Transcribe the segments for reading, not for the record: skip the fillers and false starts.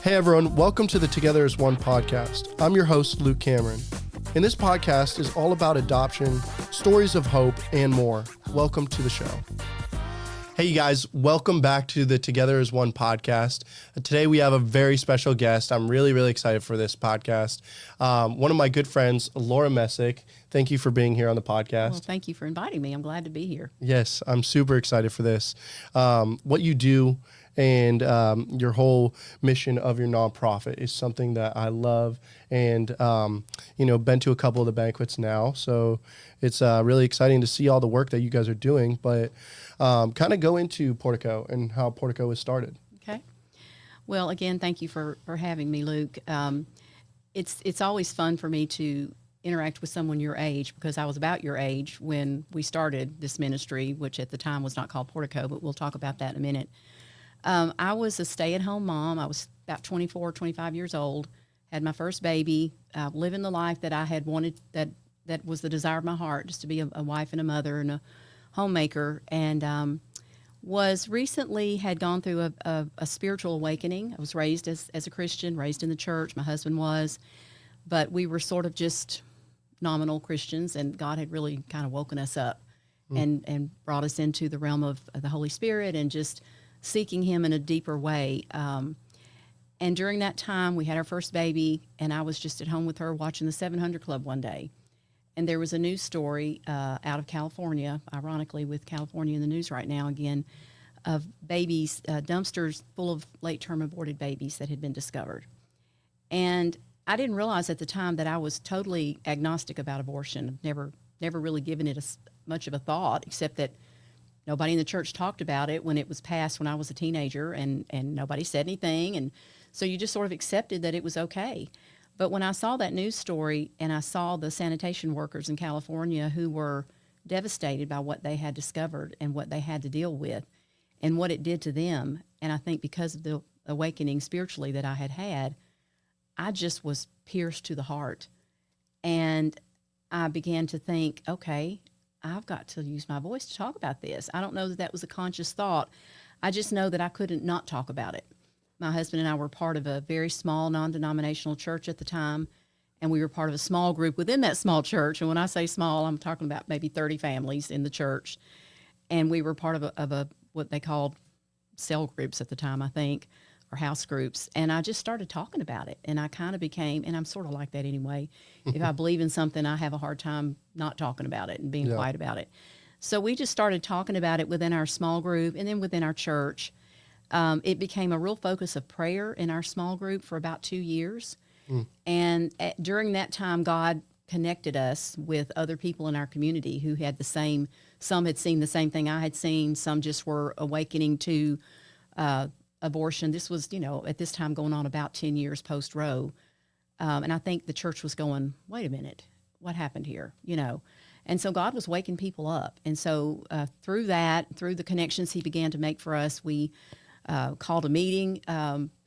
Hey everyone, welcome to the Together as One podcast. I'm your host, Luke Cameron. And this podcast is all about adoption, stories of hope, and more. Welcome to the show. Hey you guys, welcome back to the Together as One podcast. Today we have a very special guest. I'm really excited for this podcast. One of my good friends, Laura Messick. Thank you for being here on the podcast. Well, thank you for inviting me. I'm glad to be here. Yes, I'm super excited for this. What you do and your whole mission of your nonprofit is something that I love, and been to a couple of the banquets now, so it's really exciting to see all the work that you guys are doing. But kind of go into Portico and how Portico was started. Okay. Well, again, thank you for having me, Luke. It's always fun for me to interact with someone your age, because I was about your age when we started this ministry, which at the time was not called Portico, but we'll talk about that in a minute. I was a stay-at-home mom. I was about 24, 25 years old, had my first baby, living the life that I had wanted, that was the desire of my heart, just to be a wife and a mother and a homemaker, and had gone through a spiritual awakening. I was raised as a Christian, raised in the church. My husband was, but we were sort of just nominal Christians, and God had really kind of woken us up and brought us into the realm of the Holy Spirit and just seeking Him in a deeper way. And during that time, we had our first baby, and I was just at home with her watching the 700 Club one day. And there was a news story out of California, ironically with California in the news right now again, of babies, dumpsters full of late-term aborted babies that had been discovered. And I didn't realize at the time that I was totally agnostic about abortion. Never really given it much of a thought, except that nobody in the church talked about it when it was passed when I was a teenager, and nobody said anything. And so you just sort of accepted that it was okay. But when I saw that news story and I saw the sanitation workers in California who were devastated by what they had discovered and what they had to deal with and what it did to them, and I think because of the awakening spiritually that I had, I just was pierced to the heart. And I began to think, okay, I've got to use my voice to talk about this. I don't know that was a conscious thought. I just know that I couldn't not talk about it. My husband and I were part of a very small non-denominational church at the time, and we were part of a small group within that small church. And when I say small, I'm talking about maybe 30 families in the church. And we were part of a what they called cell groups at the time, I think, or house groups. And I just started talking about it, and I kind of became, and I'm sort of like that anyway. If I believe in something, I have a hard time not talking about it and being quiet about it. So we just started talking about it within our small group and then within our church. It became a real focus of prayer in our small group for about 2 years. And during that time, God connected us with other people in our community who had some had seen the same thing I had seen. Some just were awakening to abortion. This was, at this time going on about 10 years post-Roe. And I think the church was going, wait a minute, what happened here? And so God was waking people up. And so through the connections He began to make for us, we called a meeting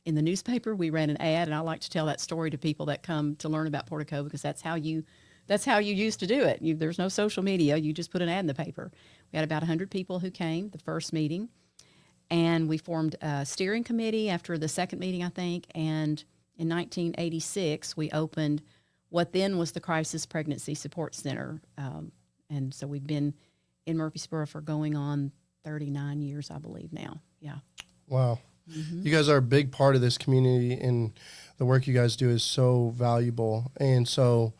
in the newspaper. We ran an ad, and I like to tell that story to people that come to learn about Portico, because that's how you used to do it. There's no social media. You just put an ad in the paper. We had about 100 people who came the first meeting, and we formed a steering committee after the second meeting, I think. And in 1986, we opened what then was the Crisis Pregnancy Support Center. And so we've been in Murfreesboro for going on 39 years, I believe now. Yeah. Wow. Mm-hmm. You guys are a big part of this community, and the work you guys do is so valuable. And so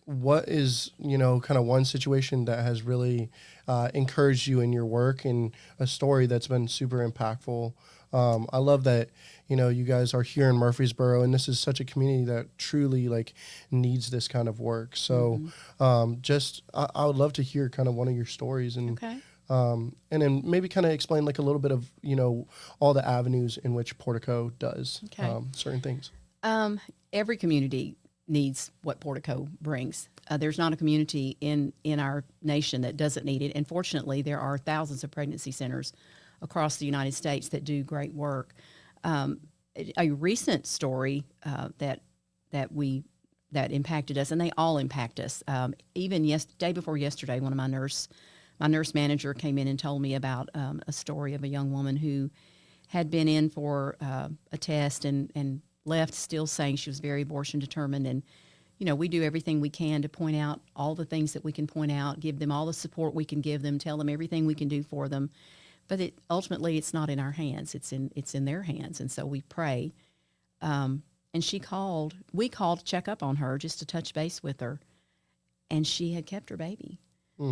what is, kind of one situation that has really encouraged you in your work, and a story that's been super impactful? I love that, you guys are here in Murfreesboro, and this is such a community that truly needs this kind of work. So I would love to hear kind of one of your stories, and okay. And then maybe kind of explain a little bit of, all the avenues in which Portico does certain things. Every community needs what Portico brings. There's not a community in our nation that doesn't need it. And fortunately, there are thousands of pregnancy centers across the United States that do great work. A recent story that impacted us, and they all impact us. Even day before yesterday, one of my nurse manager came in and told me about a story of a young woman who had been in for a test and left still saying she was very abortion determined. And, we do everything we can to point out all the things that we can point out, give them all the support we can give them, tell them everything we can do for them. But ultimately, it's not in our hands. It's in their hands. And so we pray. And we called to check up on her just to touch base with her. And she had kept her baby.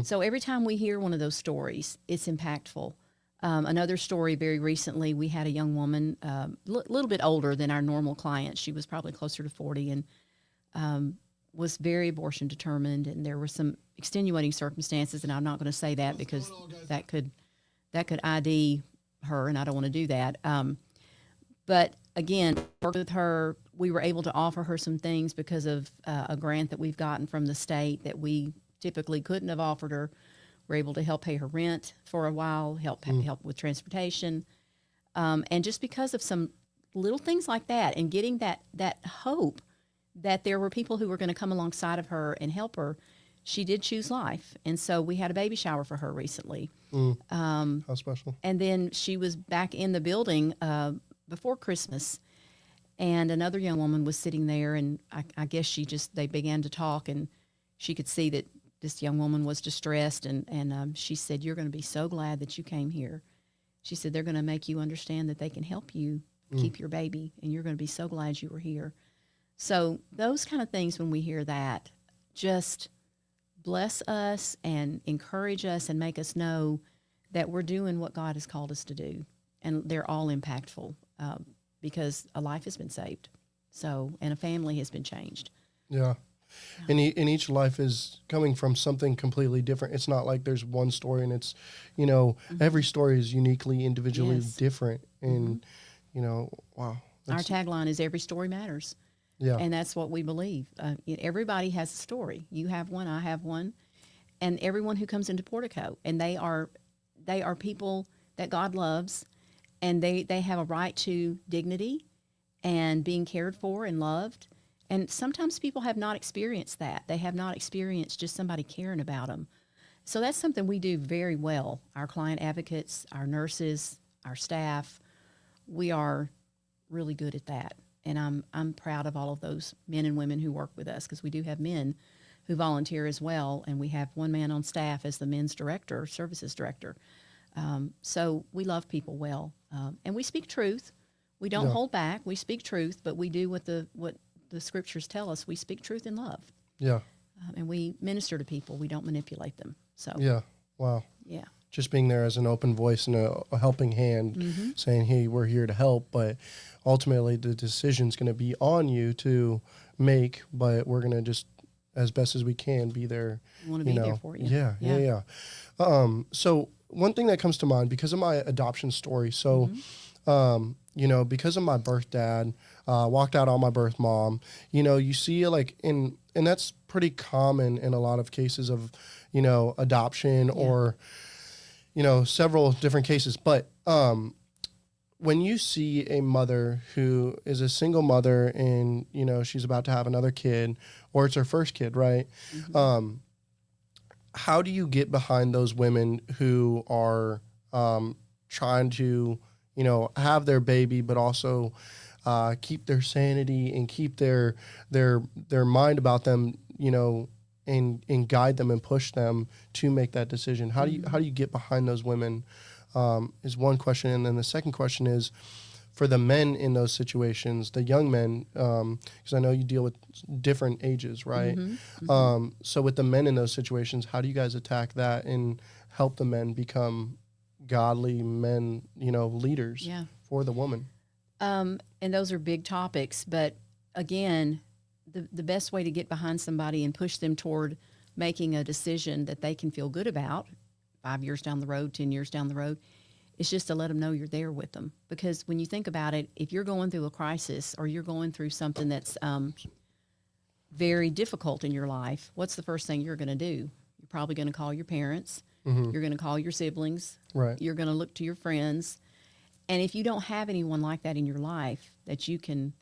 So every time we hear one of those stories, it's impactful. Another story very recently, we had a young woman, a little bit older than our normal client. She was probably closer to 40 and was very abortion determined. And there were some extenuating circumstances, and I'm not going to say that because that could ID her, and I don't want to do that. But again, worked with her. We were able to offer her some things because of a grant that we've gotten from the state that we typically couldn't have offered her. We're able to help pay her rent for a while, help with transportation. And just because of some little things like that and getting that hope that there were people who were going to come alongside of her and help her, she did choose life. And so we had a baby shower for her recently. How special. And then she was back in the building before Christmas, and another young woman was sitting there, and I guess they began to talk, and she could see that this young woman was distressed, and she said, "You're going to be so glad that you came here." She said, "They're going to make you understand that they can help you keep your baby, and you're going to be so glad you were here." So those kind of things, when we hear that, just bless us and encourage us and make us know that we're doing what God has called us to do. And they're all impactful because a life has been saved. And a family has been changed. Yeah. And each life is coming from something completely different. It's not like there's one story and it's, every story is uniquely, individually different. And, wow. Our tagline is every story matters. Yeah. And that's what we believe. Everybody has a story. You have one, I have one. And everyone who comes into Portico, and they are people that God loves, and they have a right to dignity and being cared for and loved. And sometimes people have not experienced that. They have not experienced just somebody caring about them. So that's something we do very well. Our client advocates, our nurses, our staff, we are really good at that. And I'm proud of all of those men and women who work with us, because we do have men who volunteer as well, and we have one man on staff as the men's director, services director. So we love people well, and we speak truth. We don't hold back. We speak truth, but we do what the scriptures tell us. We speak truth in love. Yeah. And we minister to people. We don't manipulate them. So yeah. Wow. Yeah. Just being there as an open voice and a helping hand, saying, "Hey, we're here to help," but ultimately the decision's going to be on you to make, but we're going to just, as best as we can, be there. We want to be there for you. Yeah. So one thing that comes to mind because of my adoption story. So, because of my birth dad, walked out on my birth mom, you see and that's pretty common in a lot of cases of, adoption or, several different cases. But, when you see a mother who is a single mother and, she's about to have another kid, or it's her first kid, right? How do you get behind those women who are trying to, have their baby, but also keep their sanity and keep their mind about them, and guide them and push them to make that decision? How do you get behind those women? Is one question. And then the second question is for the men in those situations, the young men, because I know you deal with different ages, right? So with the men in those situations, how do you guys attack that and help the men become godly men, leaders for the woman? And those are big topics, but again, the best way to get behind somebody and push them toward making a decision that they can feel good about 5 years down the road, 10 years down the road, is just to let them know you're there with them. Because when you think about it, if you're going through a crisis or you're going through something that's very difficult in your life, what's the first thing you're going to do? You're probably going to call your parents. You're going to call your siblings. Right. You're going to look to your friends. And if you don't have anyone like that in your life that you can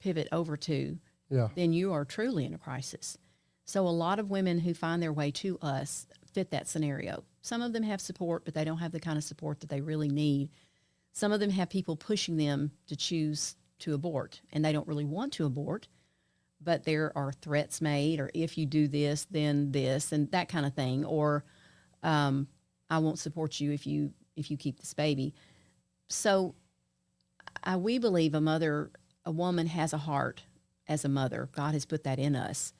pivot over to, then you are truly in a crisis. So a lot of women who find their way to us fit that scenario. Some of them have support, but they don't have the kind of support that they really need. Some of them have people pushing them to choose to abort, and they don't really want to abort, but there are threats made, or if you do this, then this, and that kind of thing, or I won't support you if you keep this baby. So we believe a woman has a heart as a mother. God has put that in us.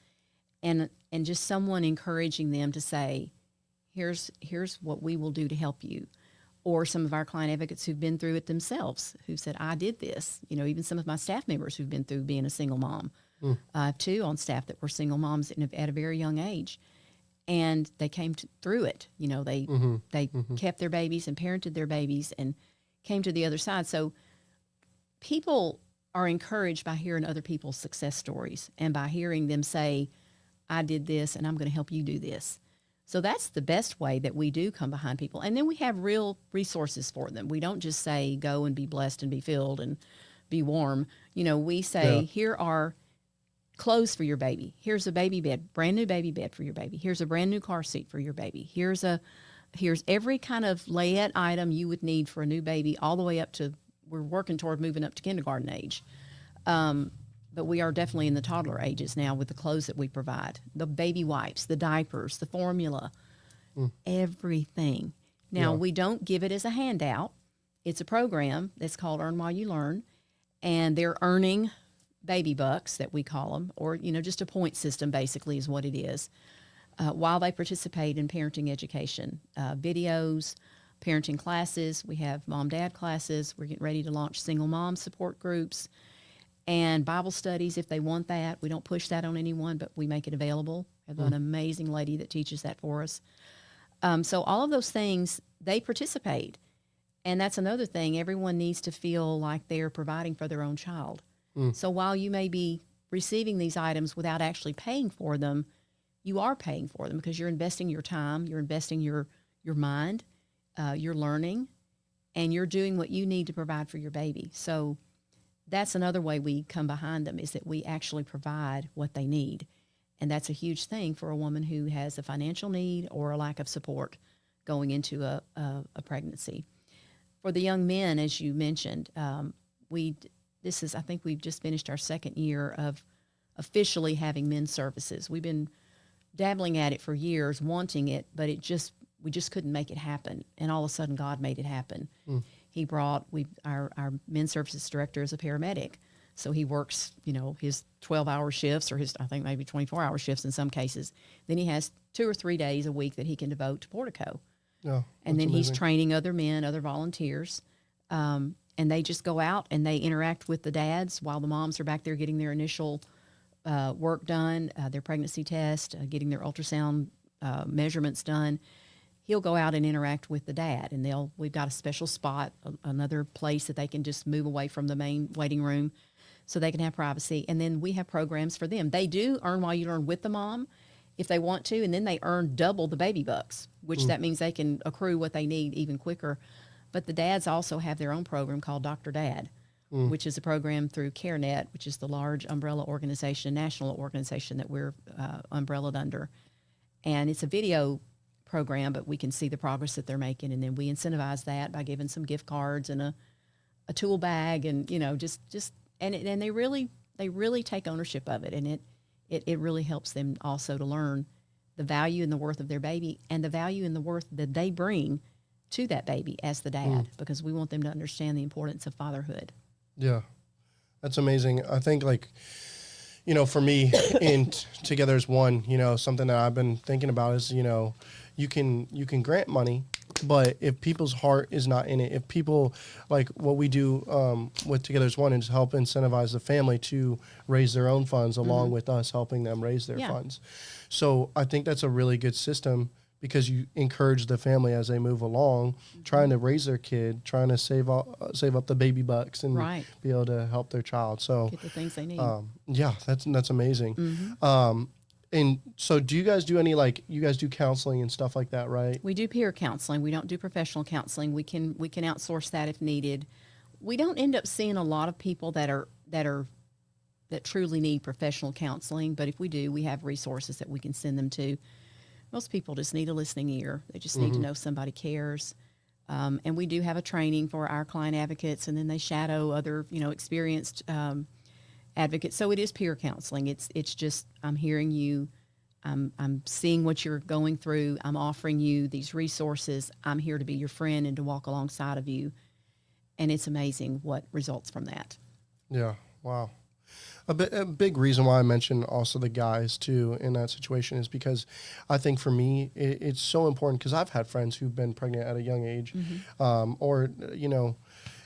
And just someone encouraging them to say, here's what we will do to help you. Or some of our client advocates who've been through it themselves, who said, I did this. Even some of my staff members who've been through being a single mom. I have two on staff that were single moms at a very young age. And they came through it. They kept their babies and parented their babies and came to the other side. So people are encouraged by hearing other people's success stories and by hearing them say, I did this and I'm going to help you do this. So that's the best way that we do come behind people. And then we have real resources for them. We don't just say, go and be blessed and be filled and be warm. We say, here are clothes for your baby. Here's a baby bed, brand new baby bed for your baby. Here's a brand new car seat for your baby. Here's every kind of layette item you would need for a new baby, all the way up to, we're working toward moving up to kindergarten age. But we are definitely in the toddler ages now with the clothes that we provide, the baby wipes, the diapers, the formula, everything. Now, we don't give it as a handout. It's a program that's called Earn While You Learn, and they're earning baby bucks, that we call them, or, just a point system basically is what it is, while they participate in parenting education, videos, parenting classes. We have mom-dad classes. We're getting ready to launch single mom support groups and Bible studies if they want that. We don't push that on anyone, but we make it available. We have an amazing lady that teaches that for us. So all of those things, they participate. And that's another thing. Everyone needs to feel like they're providing for their own child. So while you may be receiving these items without actually paying for them, you are paying for them because you're investing your time, you're investing your mind, you're learning, and you're doing what you need to provide for your baby. So that's another way we come behind them, is that we actually provide what they need. And that's a huge thing for a woman who has a financial need or a lack of support going into a pregnancy. For the young men, as you mentioned, I think we've just finished our second year of officially having men's services. We've been dabbling at it for years, wanting it, but we just couldn't make it happen. And all of a sudden, God made it happen. He brought, our men's services director is a paramedic. So he works, his 12-hour shifts, or I think maybe 24-hour shifts in some cases. Then he has 2 or 3 days a week that he can devote to Portico. Yeah, and then amazing. He's training other men, other volunteers. And they just go out and they interact with the dads while the moms are back there getting their initial work done, their pregnancy test, getting their ultrasound measurements done. He'll go out and interact with the dad, and we've got a special spot, another place that they can just move away from the main waiting room so they can have privacy. And then we have programs for them. They do Earn While You Learn with the mom if they want to, and then they earn double the baby bucks, which that means they can accrue what they need even quicker. But the dads also have their own program called Dr. Dad, which is a program through CareNet, which is the large umbrella organization, national organization that we're umbrellaed under. And it's a video program, but we can see the progress that they're making. And then we incentivize that by giving some gift cards and a tool bag, and, and they really take ownership of it. And it really helps them also to learn the value and the worth of their baby, and the value and the worth that they bring to that baby as the dad, because we want them to understand the importance of fatherhood. Yeah, that's amazing. I think, for me, in Together as One, something that I've been thinking about is, you can grant money, but if people's heart is not in it, if people, like what we do with Together as One, is help incentivize the family to raise their own funds along with us helping them raise their funds. So I think that's a really good system, because you encourage the family as they move along, trying to raise their kid, trying to save up the baby bucks and be able to help their child. So get the things they need. That's amazing. And so do you guys do any, you guys do counseling and stuff like that, right? We do peer counseling. We don't do professional counseling. We can outsource that if needed. We don't end up seeing a lot of people that truly need professional counseling, but if we do, we have resources that we can send them to. Most people just need a listening ear. They just need to know somebody cares. And we do have a training for our client advocates, and then they shadow other, experienced advocates. So it is peer counseling. It's just, I'm hearing you. I'm seeing what you're going through. I'm offering you these resources. I'm here to be your friend and to walk alongside of you. And it's amazing what results from that. Yeah. Wow. A big reason why I mentioned also the guys too in that situation is because I think for me it's so important, because I've had friends who've been pregnant at a young age,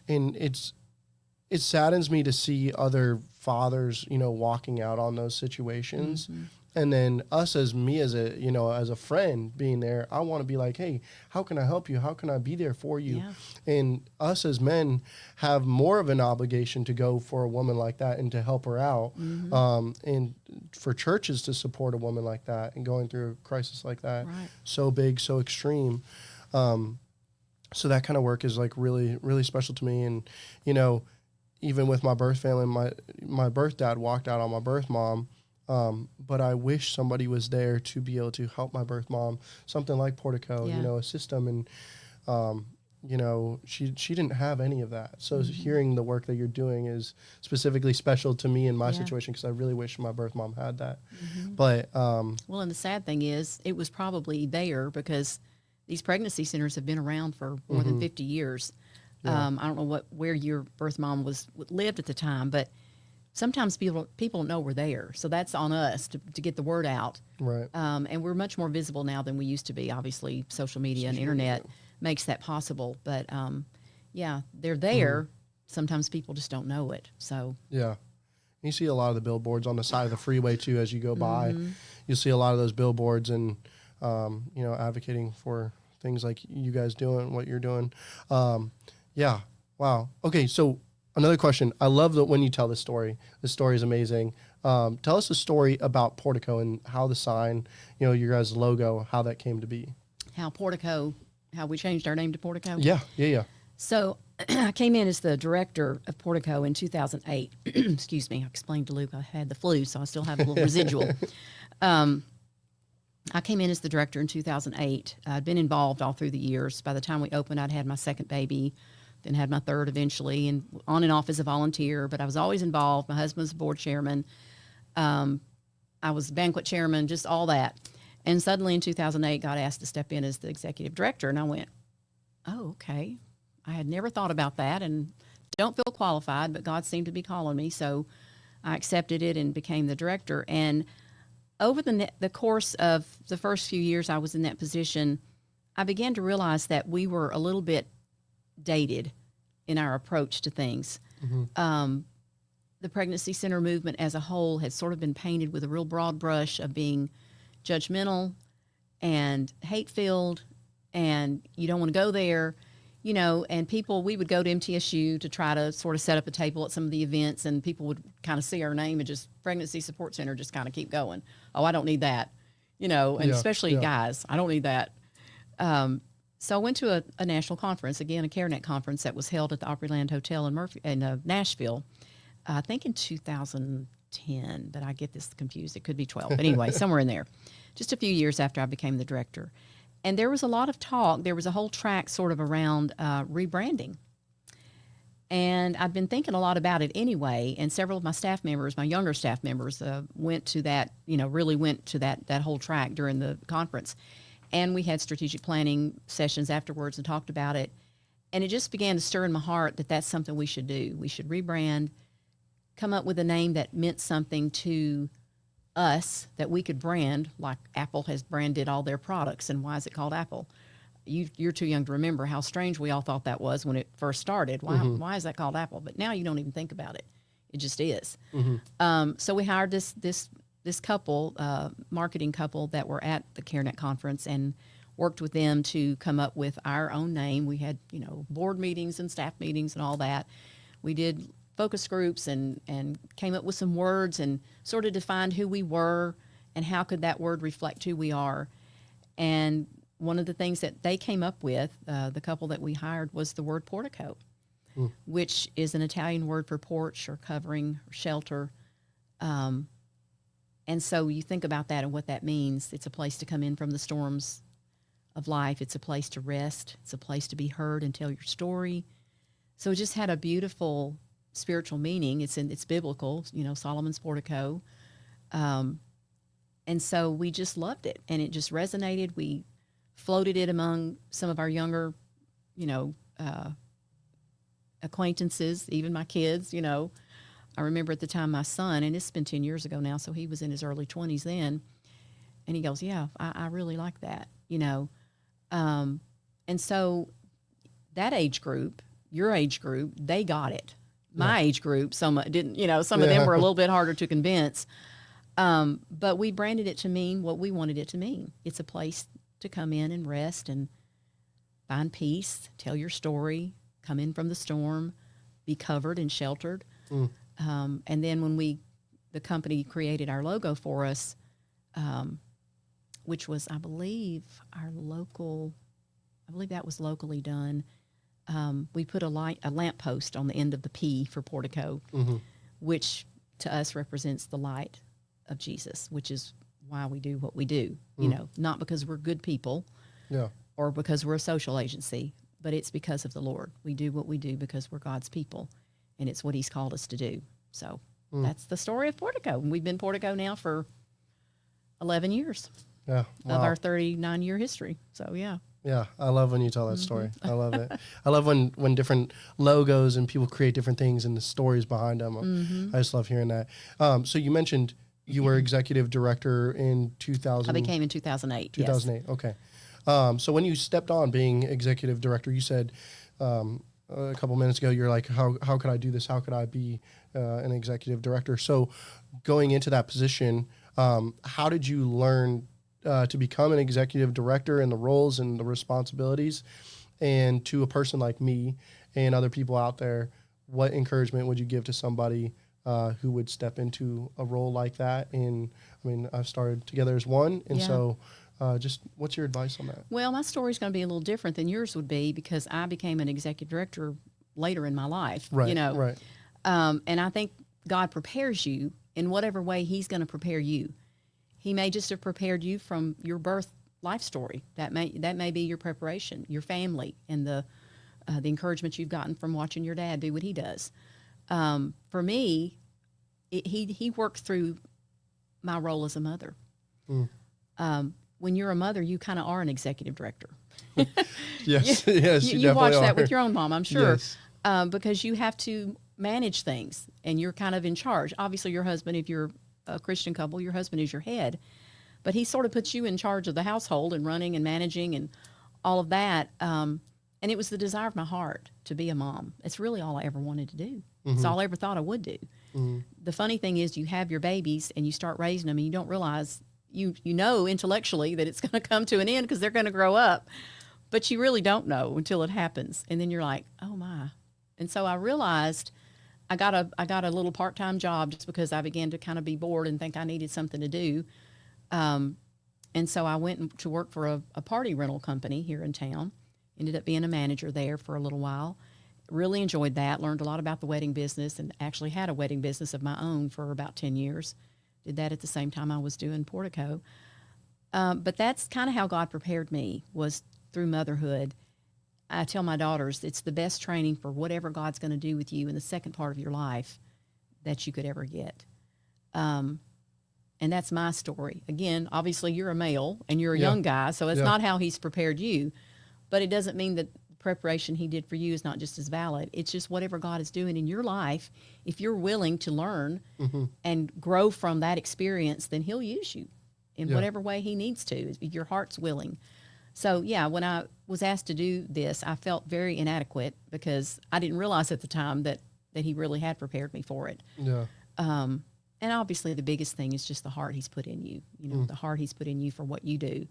and it saddens me to see other fathers, walking out on those situations. Mm-hmm. And then us as a friend being there, I want to be like, hey, how can I help you? How can I be there for you? Yeah. And us as men have more of an obligation to go for a woman like that and to help her out. Mm-hmm. And for churches to support a woman like that and going through a crisis like that, right. So big, so extreme. So that kind of work is like really, really special to me. And, even with my birth family, my birth dad walked out on my birth mom. But I wish somebody was there to be able to help my birth mom, something like Portico, a system. And, she didn't have any of that. So mm-hmm. hearing the work that you're doing is specifically special to me in my situation, because I really wish my birth mom had that. Mm-hmm. But, well, and the sad thing is it was probably there because these pregnancy centers have been around for more mm-hmm. than 50 years. Yeah. I don't know where your birth mom lived at the time, but sometimes people don't know we're there. So that's on us to get the word out. Right. And we're much more visible now than we used to be. Obviously, social media and internet makes that possible. But, they're there. Mm-hmm. Sometimes people just don't know it. So yeah. You see a lot of the billboards on the side of the freeway, too, as you go by. Mm-hmm. You see a lot of those billboards and, advocating for things like you guys doing, what you're doing. Yeah. Wow. Okay, so another question. I love that when you tell this story. This story is amazing. Tell us a story about Portico and how the sign, your guys' logo, how that came to be. How we changed our name to Portico? Yeah. So I came in as the director of Portico in 2008. Excuse me. I explained to Luke I had the flu, so I still have a little residual. I came in as the director in 2008. I'd been involved all through the years. By the time we opened, I'd had my second baby, then had my third eventually, and on and off as a volunteer, but I was always involved. My husband was the board chairman. I was banquet chairman, just all that. And suddenly in 2008, got asked to step in as the executive director, and I went, oh, okay. I had never thought about that and don't feel qualified, but God seemed to be calling me, so I accepted it and became the director. And over the course of the first few years I was in that position, I began to realize that we were a little bit dated in our approach to things. Mm-hmm. The pregnancy center movement as a whole had sort of been painted with a real broad brush of being judgmental and hate-filled, and you don't want to go there, and we would go to MTSU to try to sort of set up a table at some of the events, and people would kind of see our name and just Pregnancy Support Center, just kind of keep going. Oh, I don't need that, and especially guys, I don't need that. So I went to a national conference, again, a CareNet conference that was held at the Opryland Hotel in Nashville, I think in 2010, but I get this confused. It could be 12. But anyway, somewhere in there, just a few years after I became the director. And there was a lot of talk. There was a whole track sort of around rebranding. And I've been thinking a lot about it anyway. And several of my staff members, my younger staff members, went to that, really went to that whole track during the conference. And we had strategic planning sessions afterwards and talked about it. And it just began to stir in my heart that that's something we should do. We should rebrand, come up with a name that meant something to us that we could brand, like Apple has branded all their products. And why is it called Apple? You're too young to remember how strange we all thought that was when it first started. Why is that called Apple? But now you don't even think about it. It just is. Mm-hmm. So we hired this couple, marketing couple that were at the CareNet conference and worked with them to come up with our own name. We had, board meetings and staff meetings and all that. We did focus groups and came up with some words and sort of defined who we were and how could that word reflect who we are. And one of the things that they came up with, the couple that we hired, was the word portico, which is an Italian word for porch or covering or shelter. And so you think about that and what that means. It's a place to come in from the storms of life. It's a place to rest. It's a place to be heard and tell your story. So it just had a beautiful spiritual meaning. It's biblical, Solomon's Portico. And so we just loved it, and it just resonated. We floated it among some of our younger, acquaintances, even my kids, I remember at the time my son, and it's been 10 years ago now, so he was in his early 20s then, and he goes, yeah, I really like that, And so that age group, your age group, they got it. My age group, some didn't, some of them were a little bit harder to convince. But we branded it to mean what we wanted it to mean. It's a place to come in and rest and find peace, tell your story, come in from the storm, be covered and sheltered. And then when the company created our logo for us, which was, I believe that was locally done. We put a lamppost on the end of the P for Portico, which to us represents the light of Jesus, which is why we do what we do, not because we're good people or because we're a social agency, but it's because of the Lord. We do what we do because we're God's people, and it's what he's called us to do. So that's the story of Portico. And we've been Portico now for 11 years of our 39-year history. So, yeah. Yeah, I love when you tell that story. I love it. I love when different logos and people create different things and the stories behind them. I just love hearing that. So you mentioned you were executive director in 2000. I became in 2008. 2008, yes. Okay. So when you stepped on being executive director, you said a couple minutes ago, you're like, how could I do this? How could I be an executive director? So going into that position, how did you learn to become an executive director and the roles and the responsibilities? And to a person like me and other people out there, what encouragement would you give to somebody who would step into a role like that? And I mean, I've started Together as One. And so just what's your advice on that? Well, my story's going to be a little different than yours would be because I became an executive director later in my life. Right. And I think God prepares you in whatever way he's going to prepare you. He may just have prepared you from your birth life story. That may be your preparation, your family, and the encouragement you've gotten from watching your dad do what he does. For me, he worked through my role as a mother. When you're a mother, you kind of are an executive director. Yes, you watch that with your own mom, I'm sure, yes. Because you have to manage things, and you're kind of in charge. Obviously, your husband, if you're a Christian couple, your husband is your head, but he sort of puts you in charge of the household and running and managing and all of that. And it was the desire of my heart to be a mom. It's really all I ever wanted to do. It's all I ever thought I would do. The funny thing is you have your babies and you start raising them and you don't realize, you know intellectually that it's going to come to an end because they're going to grow up, but you really don't know until it happens. And then you're like, oh my. And so I realized I got a little part-time job just because I began to kind of be bored and think I needed something to do. And so I went to work for a party rental company here in town. Ended up being a manager there for a little while. Really enjoyed that. Learned a lot about the wedding business and actually had a wedding business of my own for about 10 years. Did that at the same time I was doing Portico. But that's kind of how God prepared me, was through motherhood. I tell my daughters it's the best training for whatever God's going to do with you in the second part of your life that you could ever get. And that's my story. Again, obviously you're a male and you're a young guy, so it's not how he's prepared you. But it doesn't mean that the preparation he did for you is not just as valid. It's just whatever God is doing in your life, if you're willing to learn and grow from that experience, then he'll use you in whatever way he needs to, if your heart's willing. So, when I was asked to do this, I felt very inadequate because I didn't realize at the time that he really had prepared me for it. Yeah. And obviously the biggest thing is just the heart he's put in you, the heart he's put in you for what you do,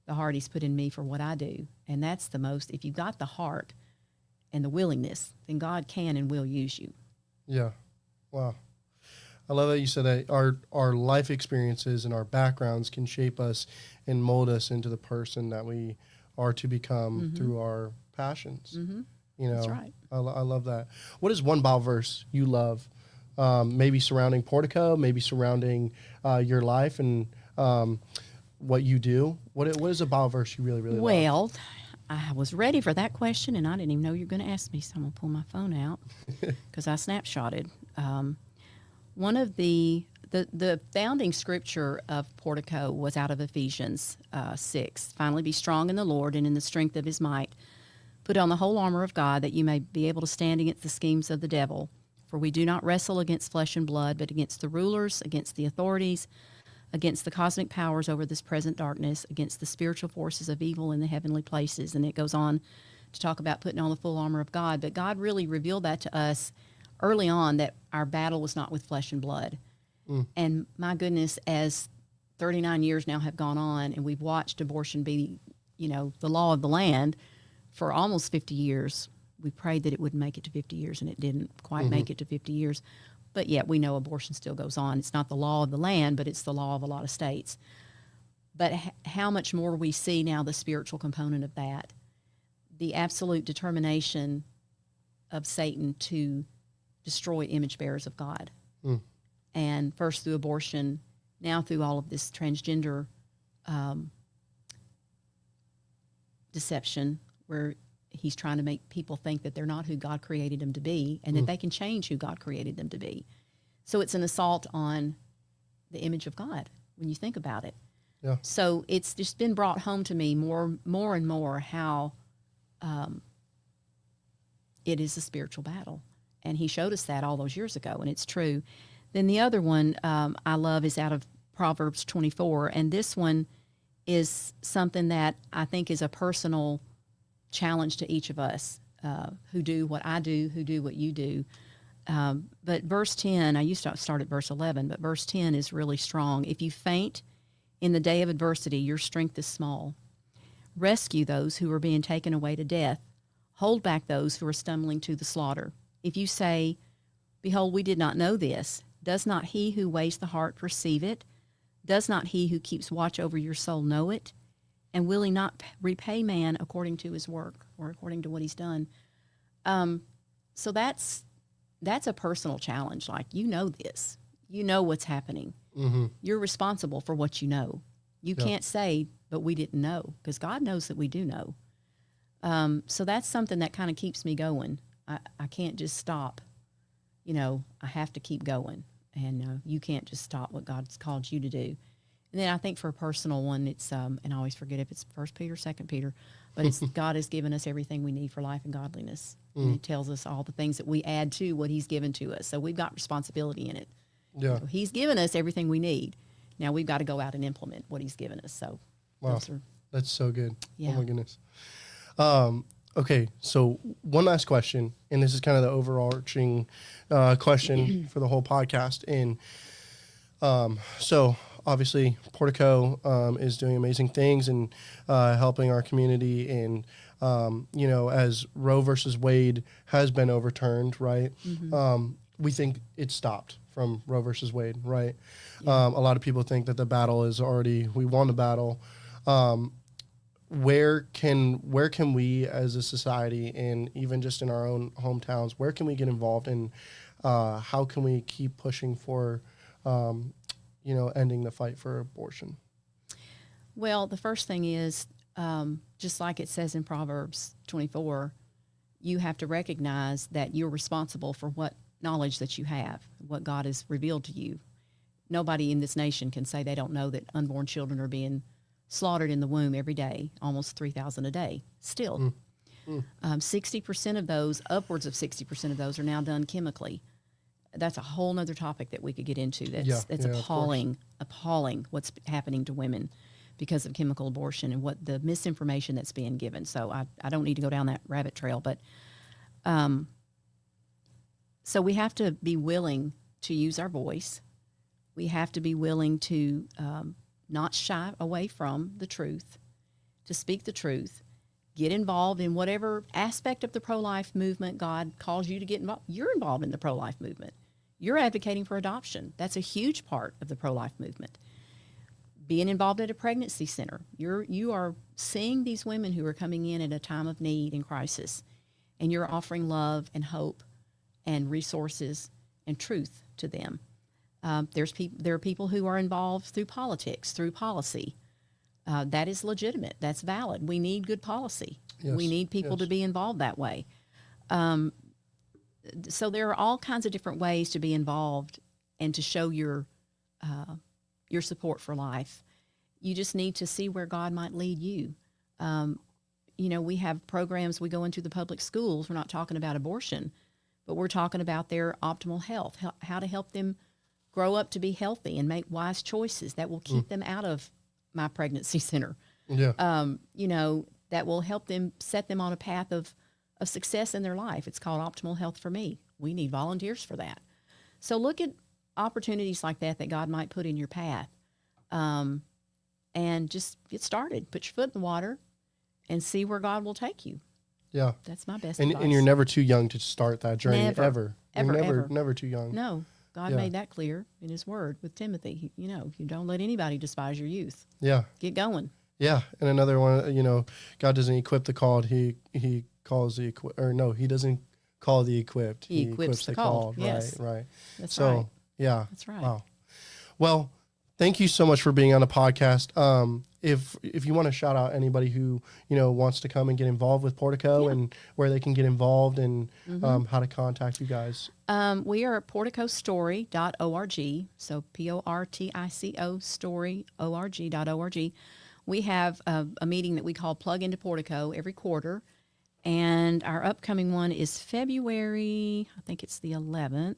the heart he's put in me for what I do. And that's the most, if you've got the heart and the willingness, then God can and will use you. Yeah. Wow. I love that you said that our life experiences and our backgrounds can shape us and mold us into the person that we are to become through our passions. That's right. I love that. What is one Bible verse you love? Maybe surrounding Portico, maybe surrounding your life, and what you do? What is a Bible verse you really, really love? Well, I was ready for that question, and I didn't even know you were going to ask me, so I'm going to pull my phone out because I snapshotted. One of the founding scripture of Portico was out of Ephesians 6. Finally, be strong in the Lord and in the strength of his might. Put on the whole armor of God that you may be able to stand against the schemes of the devil. For we do not wrestle against flesh and blood, but against the rulers, against the authorities, against the cosmic powers over this present darkness, against the spiritual forces of evil in the heavenly places. And it goes on to talk about putting on the full armor of God. But God really revealed that to us early on, that our battle was not with flesh and blood. And my goodness, as 39 years now have gone on, and we've watched abortion be, the law of the land for almost 50 years. We prayed that it wouldn't make it to 50 years, and it didn't quite make it to 50 years. But yet we know abortion still goes on. It's not the law of the land, but it's the law of a lot of states. But how much more we see now the spiritual component of that, the absolute determination of Satan to destroy image bearers of God. And first through abortion, now through all of this transgender deception, where he's trying to make people think that they're not who God created them to be, and that they can change who God created them to be. So it's an assault on the image of God when you think about it. Yeah. So it's just been brought home to me more and more how it is a spiritual battle. And he showed us that all those years ago, and it's true. Then the other one I love is out of Proverbs 24, and this one is something that I think is a personal challenge to each of us who do what I do, who do what you do. But verse 10, I used to start at verse 11, but verse 10 is really strong. If you faint in the day of adversity, your strength is small. Rescue those who are being taken away to death. Hold back those who are stumbling to the slaughter. If you say, behold, we did not know this, does not he who weighs the heart perceive it? Does not he who keeps watch over your soul know it? And will he not repay man according to his work, or according to what he's done? So that's a personal challenge. Like, you know this. You know what's happening. You're responsible for what you know. You can't say, but we didn't know, because God knows that we do know. So that's something that kind of keeps me going. I can't just stop. I have to keep going. And you can't just stop what God's called you to do. And then I think for a personal one, it's, and I always forget if it's 1 Peter, 2 Peter, but it's God has given us everything we need for life and godliness. And he tells us all the things that we add to what he's given to us. So we've got responsibility in it. Yeah. So he's given us everything we need. Now we've got to go out and implement what he's given us. So Wow. That's so good. Yeah. Oh my goodness. Okay, so one last question, and this is kind of the overarching question for the whole podcast. And so obviously Portico is doing amazing things and helping our community. And, as Roe versus Wade has been overturned, right? We think it stopped from Roe versus Wade, right? Yeah. A lot of people think that the battle is we won the battle. Where can we as a society, and even just in our own hometowns, where can we get involved, and how can we keep pushing for, ending the fight for abortion? Well, the first thing is, just like it says in Proverbs 24, you have to recognize that you're responsible for what knowledge that you have, what God has revealed to you. Nobody in this nation can say they don't know that unborn children are being slaughtered in the womb every day, almost 3,000 a day, still. 60% of those, upwards of 60% of those, are now done chemically. That's a whole nother topic that we could get into. That's appalling what's happening to women because of chemical abortion and what the misinformation that's being given. So I don't need to go down that rabbit trail, but so we have to be willing to use our voice. We have to be willing to not shy away from the truth, to speak the truth, get involved in whatever aspect of the pro-life movement God calls you to get involved. You're involved in the pro-life movement. You're advocating for adoption. That's a huge part of the pro-life movement. Being involved at a pregnancy center. You are seeing these women who are coming in at a time of need and crisis, and you're offering love and hope and resources and truth to them. There are people who are involved through politics, through policy. that is legitimate. That's valid. We need good policy. Yes, We need people yes. to be involved that way. So there are all kinds of different ways to be involved and to show your support for life. You just need to see where God might lead you. We have programs. We go into the public schools. We're not talking about abortion, but we're talking about their optimal health, how to help them grow up to be healthy and make wise choices that will keep them out of my pregnancy center. Yeah. That will help them set them on a path of success in their life. It's called Optimal Health for Me. We need volunteers for that. So look at opportunities like that God might put in your path, and just get started. Put your foot in the water and see where God will take you. Yeah. That's my best And advice. you're never too young to start that journey, Never. You're Ever. never too young. No, God Yeah. made that clear in His Word with Timothy. You don't let anybody despise your youth. Yeah. Get going. Yeah. And another one, God doesn't equip the called. He calls the equipped. Or no, He doesn't call the equipped. He equips the called. Yes. Right. That's So, right. yeah. That's right. Wow. Well, thank you so much for being on the podcast. If you want to shout out anybody who, wants to come and get involved with Portico and where they can get involved and how to contact you guys. We are at porticostory.org. So Portico story.org. We have a meeting that we call Plug into Portico every quarter. And our upcoming one is February, I think it's the 11th.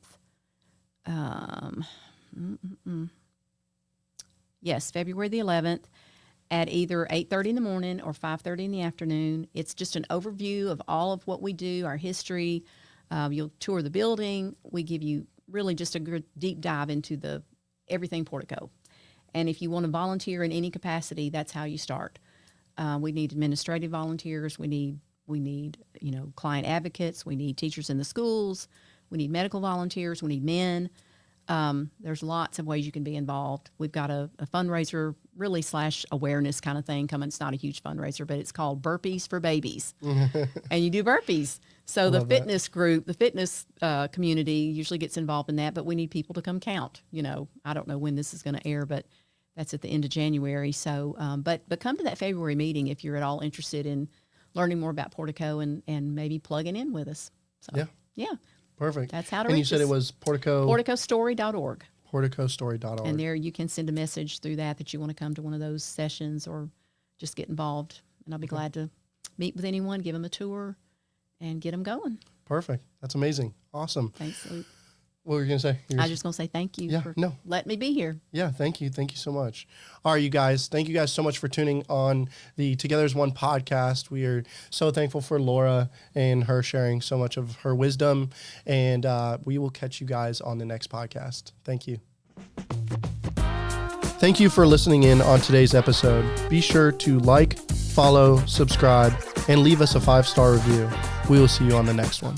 Yes, February the 11th at either 8:30 in the morning or 5:30 in the afternoon. It's just an overview of all of what we do, our history. You'll tour the building. We give you really just a good deep dive into everything Portico. And if you want to volunteer in any capacity, that's how you start. We need administrative volunteers. We need client advocates. We need teachers in the schools. We need medical volunteers. We need men. There's lots of ways you can be involved. We've got a fundraiser, really / awareness kind of thing coming. It's not a huge fundraiser, but it's called Burpees for Babies. And you do burpees. So the fitness group, the fitness community usually gets involved in that, but we need people to come count. I don't know when this is going to air, but that's at the end of January. So, but come to that February meeting if you're at all interested in learning more about Portico and maybe plugging in with us. So, yeah. Perfect. That's how to And reach you said us. it was Portico? Porticostory.org. Porticostory.org. And there you can send a message through that you want to come to one of those sessions or just get involved. And I'll be glad to meet with anyone, give them a tour, and get them going. Perfect. That's amazing. Awesome. Thanks, Luke. What were you going to say? I was just going to say thank you for letting me be here. Yeah, thank you. Thank you so much. All right, you guys. Thank you guys so much for tuning on the Together as One podcast. We are so thankful for Laura and her sharing so much of her wisdom. And we will catch you guys on the next podcast. Thank you. Thank you for listening in on today's episode. Be sure to like, follow, subscribe, and leave us a 5-star review. We will see you on the next one.